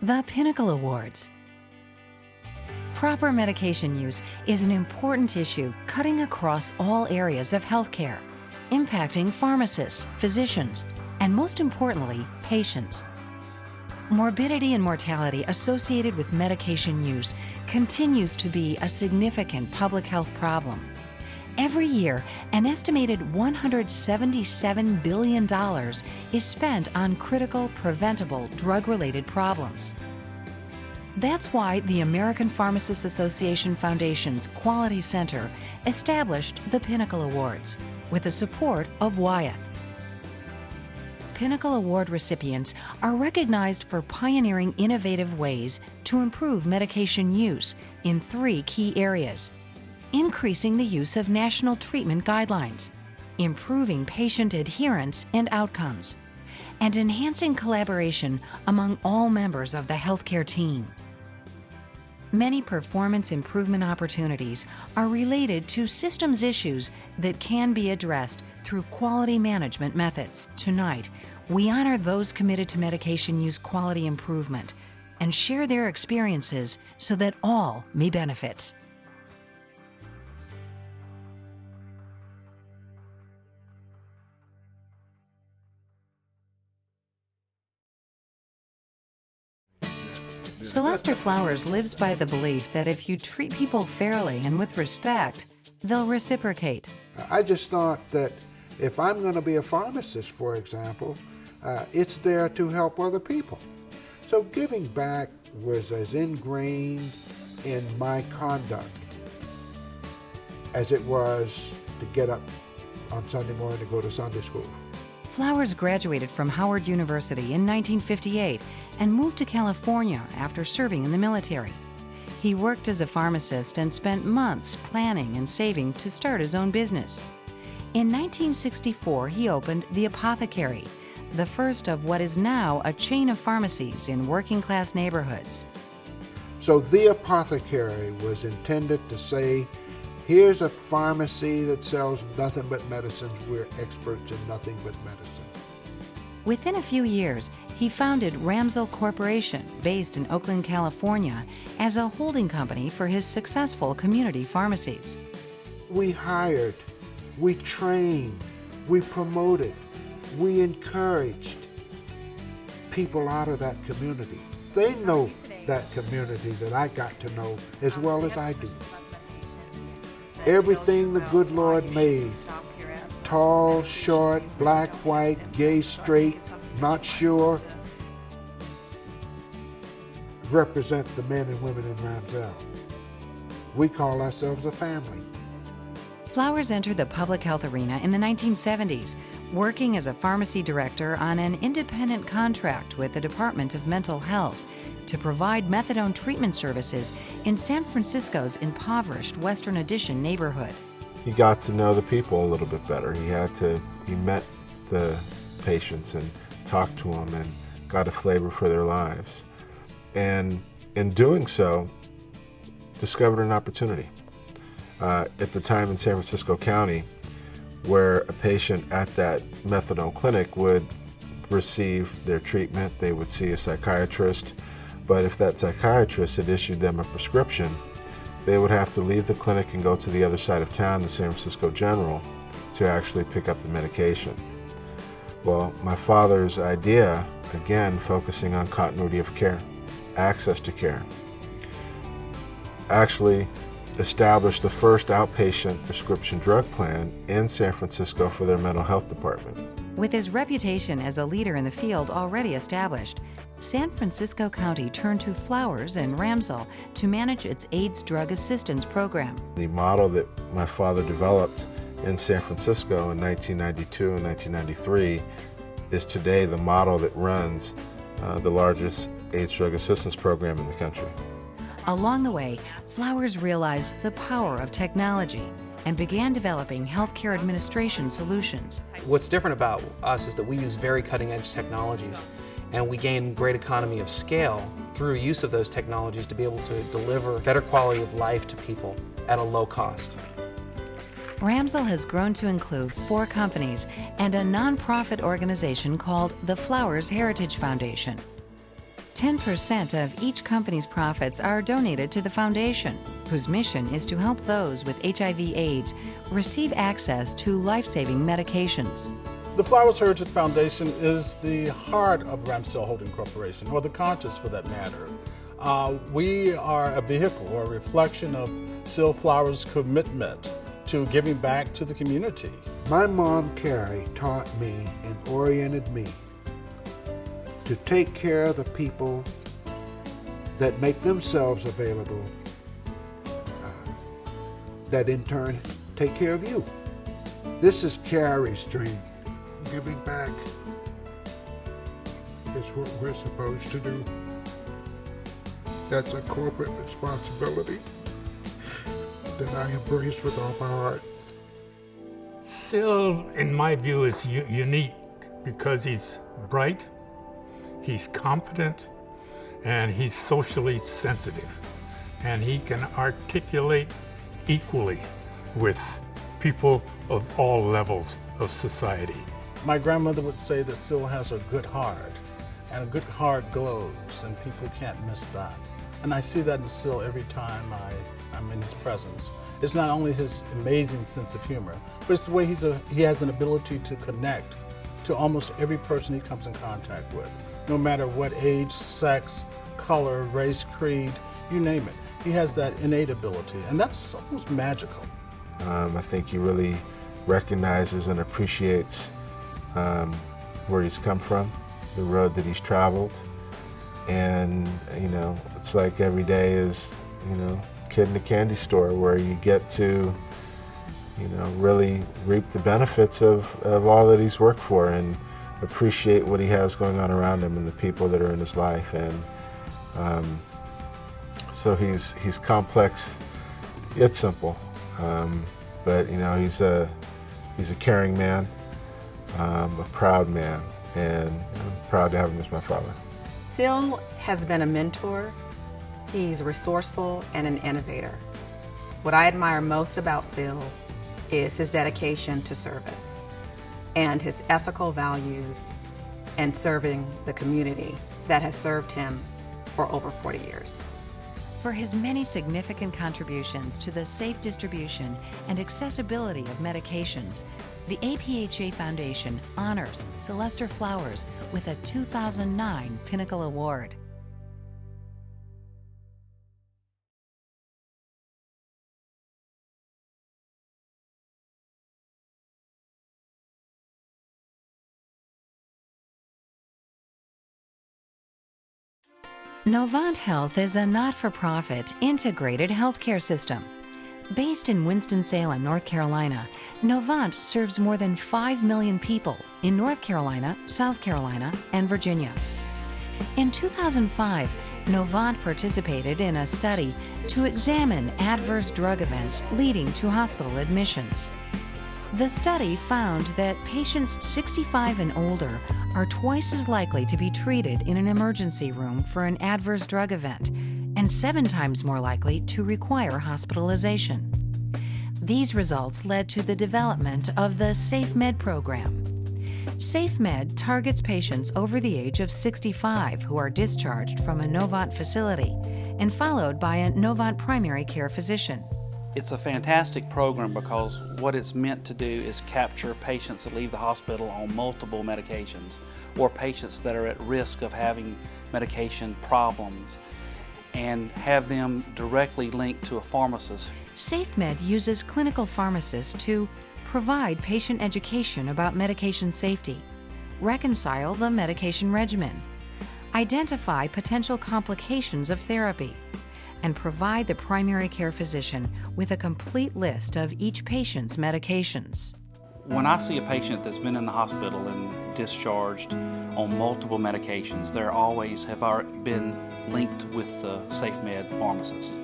The Pinnacle Awards. Proper medication use is an important issue cutting across all areas of healthcare, impacting pharmacists, physicians, and most importantly, patients. Morbidity and mortality associated with medication use continues to be a significant public health problem. Every year, an estimated $177 billion is spent on critical, preventable, drug-related problems. That's why the American Pharmacists Association Foundation's Quality Center established the Pinnacle Awards with the support of Wyeth. Pinnacle Award recipients are recognized for pioneering innovative ways to improve medication use in 3 key areas: increasing the use of national treatment guidelines, improving patient adherence and outcomes, and enhancing collaboration among all members of the healthcare team. Many performance improvement opportunities are related to systems issues that can be addressed through quality management methods. Tonight, we honor those committed to medication use quality improvement and share their experiences so that all may benefit. Celeste Flowers lives by the belief that if you treat people fairly and with respect, they'll reciprocate. I just thought that if I'm going to be a pharmacist, for example, it's there to help other people. So giving back was as ingrained in my conduct as it was to get up on Sunday morning to go to Sunday school. Flowers graduated from Howard University in 1958 and moved to California after serving in the military. He worked as a pharmacist and spent months planning and saving to start his own business. In 1964, he opened The Apothecary, the first of what is now a chain of pharmacies in working-class neighborhoods. So The Apothecary was intended to say, here's a pharmacy that sells nothing but medicines. We're experts in nothing but medicine. Within a few years, he founded Ramsell Corporation, based in Oakland, California, as a holding company for his successful community pharmacies. We hired, we trained, we promoted, we encouraged people out of that community. They know that community that I got to know as well as I do. Everything the good Lord made, tall, short, black, white, gay, straight, not sure, represent the men and women in Ramsell. We call ourselves a family. Flowers entered the public health arena in the 1970s, working as a pharmacy director on an independent contract with the Department of Mental Health to provide methadone treatment services in San Francisco's impoverished Western Addition neighborhood. He got to know the people a little bit better. He met the patients and talked to them and got a flavor for their lives. And in doing so, discovered an opportunity. At the time in San Francisco County, where a patient at that methadone clinic would receive their treatment, they would see a psychiatrist, but if that psychiatrist had issued them a prescription, they would have to leave the clinic and go to the other side of town, the San Francisco General, to actually pick up the medication. Well, my father's idea, again, focusing on continuity of care, access to care, actually established the first outpatient prescription drug plan in San Francisco for their mental health department. With his reputation as a leader in the field already established, San Francisco County turned to Flowers and Ramsell to manage its AIDS drug assistance program. The model that my father developed in San Francisco in 1992 and 1993 is today the model that runs the largest AIDS drug assistance program in the country. Along the way, Flowers realized the power of technology and began developing healthcare administration solutions. What's different about us is that we use very cutting-edge technologies, and we gain great economy of scale through use of those technologies to be able to deliver better quality of life to people at a low cost. Ramsell has grown to include 4 companies and a nonprofit organization called the Flowers Heritage Foundation. 10% of each company's profits are donated to the foundation, whose mission is to help those with HIV/AIDS receive access to life-saving medications. The Flowers Heritage Foundation is the heart of Ramsell Holding Corporation, or the conscience for that matter. We are a vehicle or a reflection of Syl Flowers' commitment to giving back to the community. My mom, Carrie, taught me and oriented me to take care of the people that make themselves available, that in turn take care of you. This is Carrie's dream. Giving back is what we're supposed to do. That's a corporate responsibility that I embrace with all my heart. Syl, in my view, is unique because he's bright, he's competent, and he's socially sensitive. And he can articulate equally with people of all levels of society. My grandmother would say that Syl has a good heart, and a good heart glows, and people can't miss that. And I see that in Syl every time I'm in his presence. It's not only his amazing sense of humor, but it's the way he has an ability to connect to almost every person he comes in contact with, no matter what age, sex, color, race, creed, you name it. He has that innate ability, and that's almost magical. I think he really recognizes and appreciates where he's come from, the road that he's traveled, and it's like every day is kid in a candy store where you get to really reap the benefits of all that he's worked for and appreciate what he has going on around him and the people that are in his life. And so he's complex yet simple, but he's a caring man, a proud man, and I'm proud to have him as my father. Syl has been a mentor. He's resourceful and an innovator. What I admire most about Syl is his dedication to service and his ethical values and serving the community that has served him for over 40 years. For his many significant contributions to the safe distribution and accessibility of medications, the APhA Foundation honors Sylvester Flowers with a 2009 Pinnacle Award. Novant Health is a not-for-profit, integrated healthcare system. Based in Winston-Salem, North Carolina, Novant serves more than 5 million people in North Carolina, South Carolina, and Virginia. In 2005, Novant participated in a study to examine adverse drug events leading to hospital admissions. The study found that patients 65 and older are twice as likely to be treated in an emergency room for an adverse drug event and 7 times more likely to require hospitalization. These results led to the development of the SafeMed program. SafeMed targets patients over the age of 65 who are discharged from a Novant facility and followed by a Novant primary care physician. It's a fantastic program because what it's meant to do is capture patients that leave the hospital on multiple medications or patients that are at risk of having medication problems and have them directly linked to a pharmacist. SafeMed uses clinical pharmacists to provide patient education about medication safety, reconcile the medication regimen, identify potential complications of therapy, and provide the primary care physician with a complete list of each patient's medications. When I see a patient that's been in the hospital and discharged on multiple medications, they always have been linked with the SafeMed pharmacist.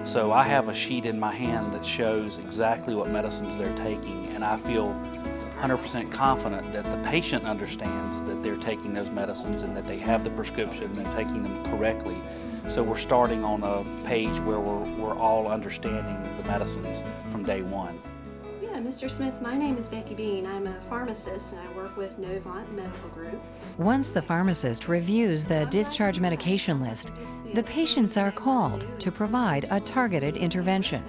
So I have a sheet in my hand that shows exactly what medicines they're taking, and I feel 100% confident that the patient understands that they're taking those medicines and that they have the prescription and they're taking them correctly. So we're starting on a page where we're all understanding the medicines from day one. Yeah, Yeah, Mr. Smith, my name is Becky Bean. I'm a pharmacist and I work with Novant Medical Group. Once the pharmacist reviews the discharge medication list, the patients are called to provide a targeted intervention.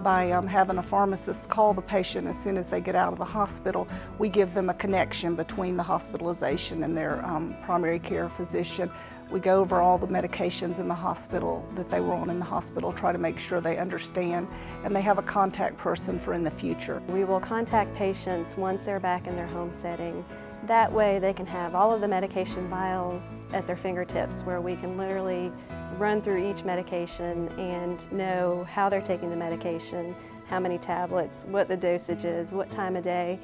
By having a pharmacist call the patient as soon as they get out of the hospital, we give them a connection between the hospitalization and their primary care physician. We go over all the medications in the hospital that they were on in the hospital, try to make sure they understand, and they have a contact person for in the future. We will contact patients once they're back in their home setting. That way they can have all of the medication vials at their fingertips, where we can literally run through each medication and know how they're taking the medication, how many tablets, what the dosage is, what time of day.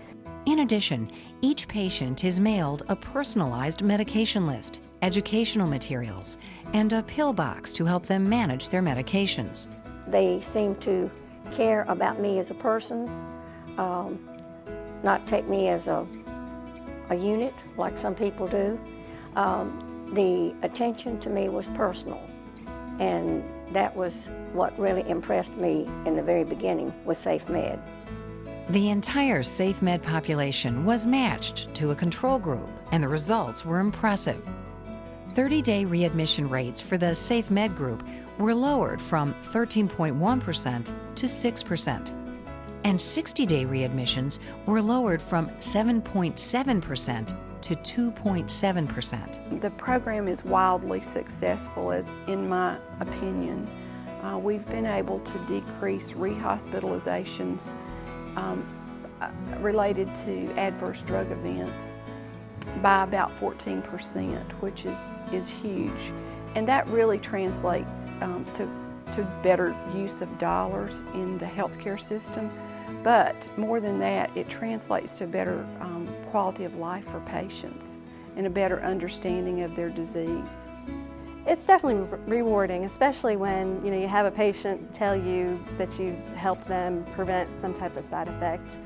In addition, each patient is mailed a personalized medication list, educational materials, and a pill box to help them manage their medications. They seem to care about me as a person, not take me as a unit like some people do. The attention to me was personal, and that was what really impressed me in the very beginning with SafeMed. The entire SafeMed population was matched to a control group, and the results were impressive. 30-day readmission rates for the SafeMed group were lowered from 13.1% to 6%, and 60-day readmissions were lowered from 7.7% to 2.7%. The program is wildly successful, as in my opinion. We've been able to decrease rehospitalizations related to adverse drug events by about 14%, which is huge. And that really translates to better use of dollars in the healthcare system. But more than that, it translates to better quality of life for patients and a better understanding of their disease. It's definitely rewarding, especially when you have a patient tell you that you've helped them prevent some type of side effect.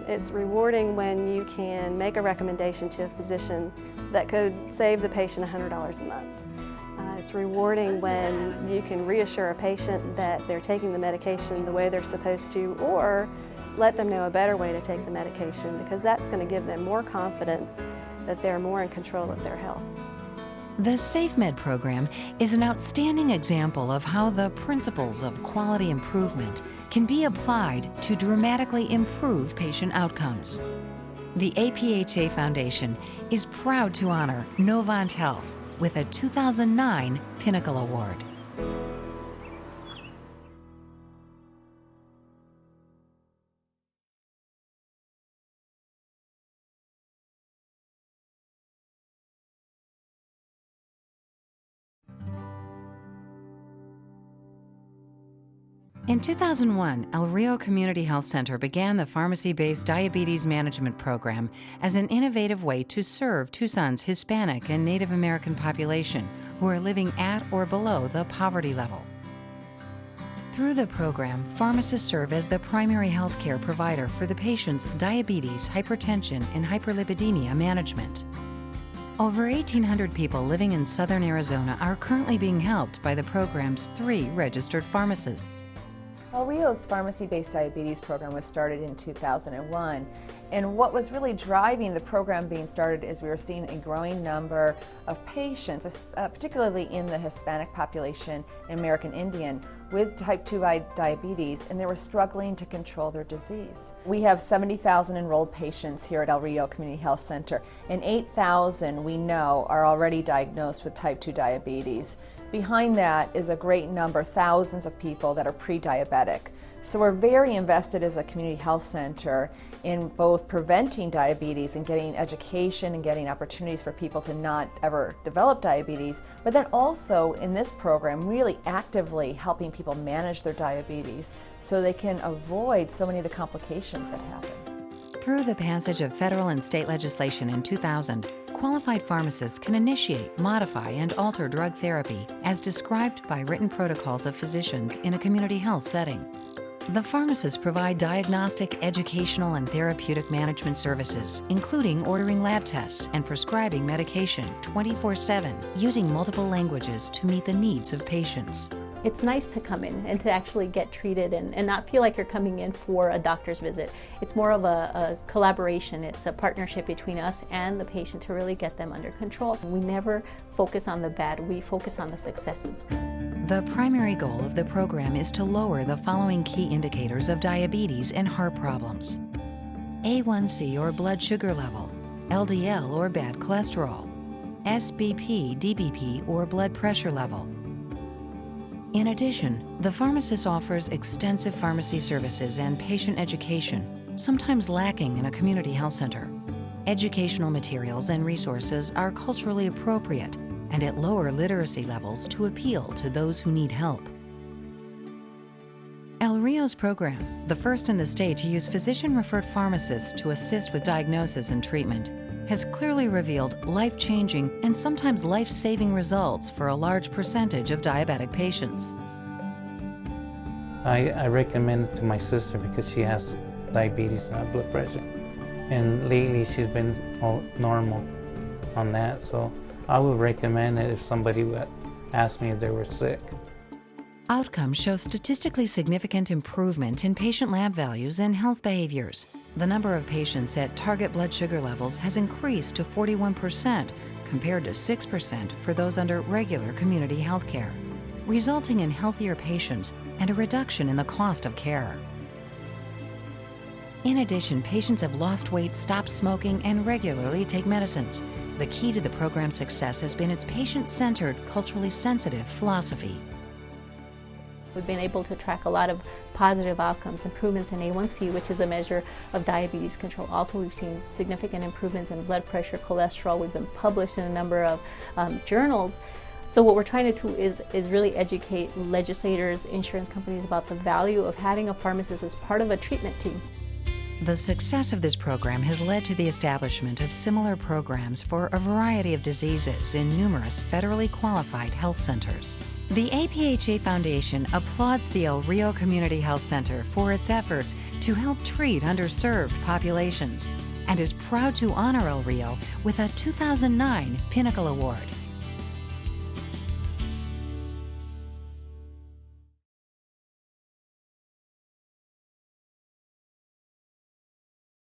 It's rewarding when you can make a recommendation to a physician that could save the patient $100 a month. It's rewarding when you can reassure a patient that they're taking the medication the way they're supposed to, or let them know a better way to take the medication, because that's going to give them more confidence that they're more in control of their health. The SafeMed program is an outstanding example of how the principles of quality improvement can be applied to dramatically improve patient outcomes. The APhA Foundation is proud to honor Novant Health with a 2009 Pinnacle Award. In 2001, El Rio Community Health Center began the pharmacy-based diabetes management program as an innovative way to serve Tucson's Hispanic and Native American population who are living at or below the poverty level. Through the program, pharmacists serve as the primary health care provider for the patient's diabetes, hypertension, and hyperlipidemia management. Over 1,800 people living in southern Arizona are currently being helped by the program's 3 registered pharmacists. El Rio's pharmacy-based diabetes program was started in 2001, and what was really driving the program being started is we were seeing a growing number of patients, particularly in the Hispanic population and American Indian, with type 2 diabetes, and they were struggling to control their disease. We have 70,000 enrolled patients here at El Rio Community Health Center, and 8,000 we know are already diagnosed with type 2 diabetes. Behind that is a great number, thousands of people that are pre-diabetic. So we're very invested as a community health center in both preventing diabetes and getting education and getting opportunities for people to not ever develop diabetes, but then also in this program really actively helping people manage their diabetes so they can avoid so many of the complications that happen. Through the passage of federal and state legislation in 2000, qualified pharmacists can initiate, modify, and alter drug therapy as described by written protocols of physicians in a community health setting. The pharmacists provide diagnostic, educational, and therapeutic management services, including ordering lab tests and prescribing medication 24/7, using multiple languages to meet the needs of patients. It's nice to come in and to actually get treated and not feel like you're coming in for a doctor's visit. It's more of a collaboration. It's a partnership between us and the patient to really get them under control. We never focus on the bad, we focus on the successes. The primary goal of the program is to lower the following key indicators of diabetes and heart problems: A1C or blood sugar level, LDL or bad cholesterol, SBP, DBP or blood pressure level. In addition, the pharmacist offers extensive pharmacy services and patient education, sometimes lacking in a community health center. Educational materials and resources are culturally appropriate and at lower literacy levels to appeal to those who need help. El Rio's program, the first in the state to use physician-referred pharmacists to assist with diagnosis and treatment, has clearly revealed life-changing and sometimes life-saving results for a large percentage of diabetic patients. I recommend it to my sister because she has diabetes and high blood pressure. And lately she's been all normal on that, so I would recommend it if somebody would ask me if they were sick. Outcomes show statistically significant improvement in patient lab values and health behaviors. The number of patients at target blood sugar levels has increased to 41% compared to 6% for those under regular community health care, resulting in healthier patients and a reduction in the cost of care. In addition, patients have lost weight, stopped smoking, and regularly take medicines. The key to the program's success has been its patient-centered, culturally sensitive philosophy. We've been able to track a lot of positive outcomes, improvements in A1C, which is a measure of diabetes control. Also, we've seen significant improvements in blood pressure, cholesterol. We've been published in a number of journals. So what we're trying to do is really educate legislators, insurance companies about the value of having a pharmacist as part of a treatment team. The success of this program has led to the establishment of similar programs for a variety of diseases in numerous federally qualified health centers. The APhA Foundation applauds the El Rio Community Health Center for its efforts to help treat underserved populations and is proud to honor El Rio with a 2009 Pinnacle Award.